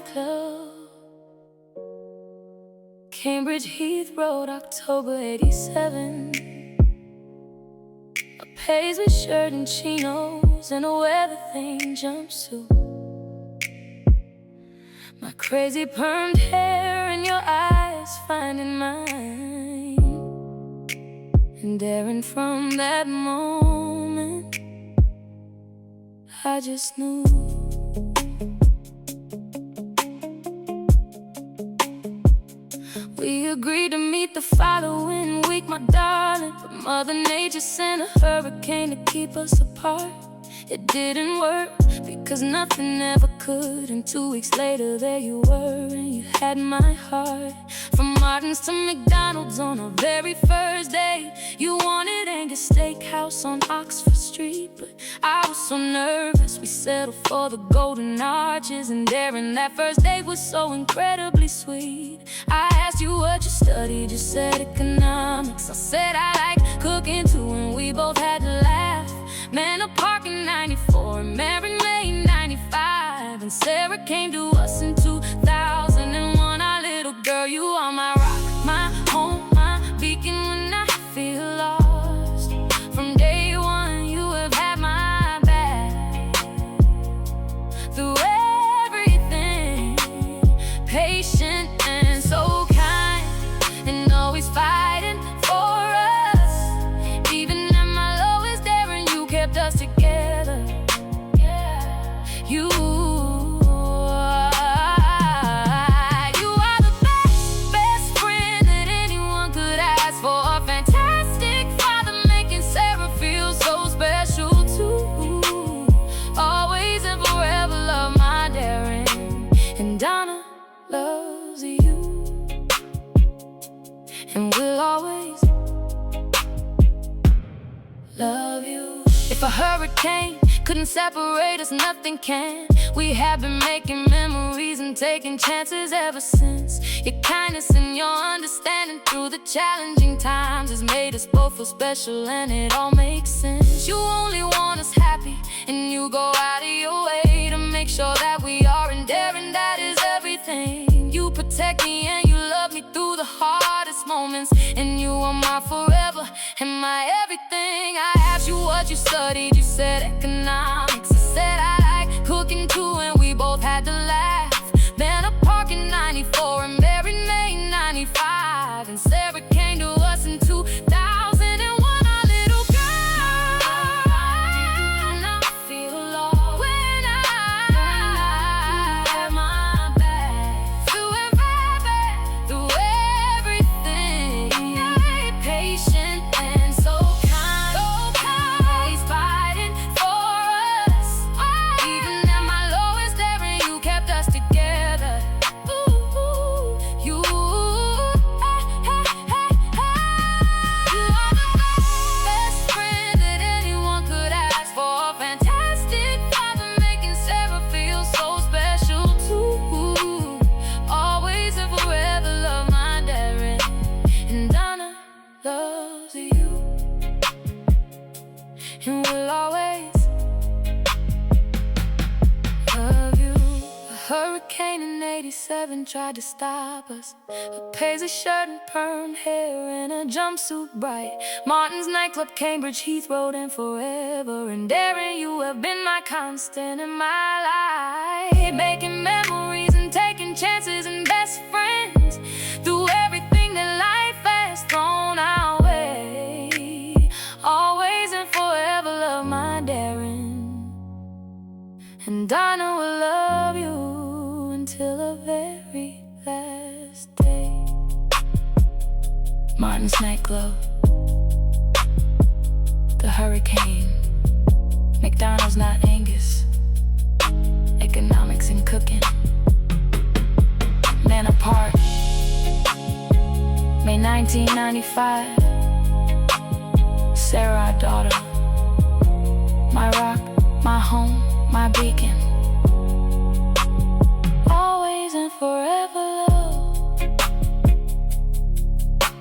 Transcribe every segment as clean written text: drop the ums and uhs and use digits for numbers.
nightclub, Cambridge Heath Road, October '87. A paisley shirt and chinos and a weather-thing jumpsuit. My crazy permed hair and your eyes finding mine. And daring from that moment, I just knew. We agreed to meet the following week, my darling, but Mother Nature sent a hurricane to keep us apart. It didn't work, because nothing ever could. And 2 weeks later, there you were, and you had my heart. From Martin's to McDonald's on our very first date. You wanted Angus Steakhouse on Oxford Street, but I was so nervous, we settled for the Golden Arches. And daring, that first date was so incredibly sweet. I asked you what you studied, you said economics. I said I like cooking too, and we both had to laugh. Manor Park in '94, and Mary May in '95. And Sarah came to us in 2001. Our little girl, you are my rock, my home, my beacon when I feel lost. From day one, you have had my back. Through everything, patient and so kind, and always fighting for us. Even at my lowest, daring, you kept us together. You are the best friend that anyone could ask for. A fantastic father, making Sarah feel so special too. Always and forever love my daring. And Donna loves you, and we'll always love you. If a hurricane couldn't separate us, nothing can. We have been making memories and taking chances ever since. Your kindness and your understanding through the challenging times has made us both feel special, and it all makes sense. You only want us happy, and you go out of your way to make sure that we are. And daring, that is everything. You protect me and you love me through the hardest moments. And you are my forever and my everything. I asked you what you studied, you said economics. I said I like cooking too, and we both had to laugh. Manor Park in '94, and Mary May in '95. And Sarah came to us in 2001. Our little girl, and I feel lost when I have my back. Through everything, patient and so kind, always fighting for us. Even at my lowest, daring, you kept us together. Ooh, you are the best friend that anyone could ask for. A fantastic father, making Sarah feel so special too. Always and forever love my daring. And Donna loves you, and we'll always love you. A hurricane in '87 tried to stop us. A paisley shirt and permed hair and a jumpsuit bright. Martin's nightclub, Cambridge Heath Road, and forever. And daring, you have been my constant in my life. Making memories and taking chances and best friends through everything that life has thrown our way. Always and forever love my daring. And Donna will love you until the very last day. Martin's nightclub, the hurricane, McDonald's not Angus, economics and cooking. Manor Park, May 1995. Sarah, our daughter, my rock, my home, my beacon. Always and forever love.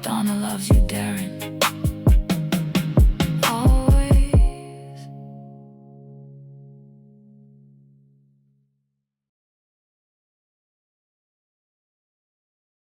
Donna loves you, daring.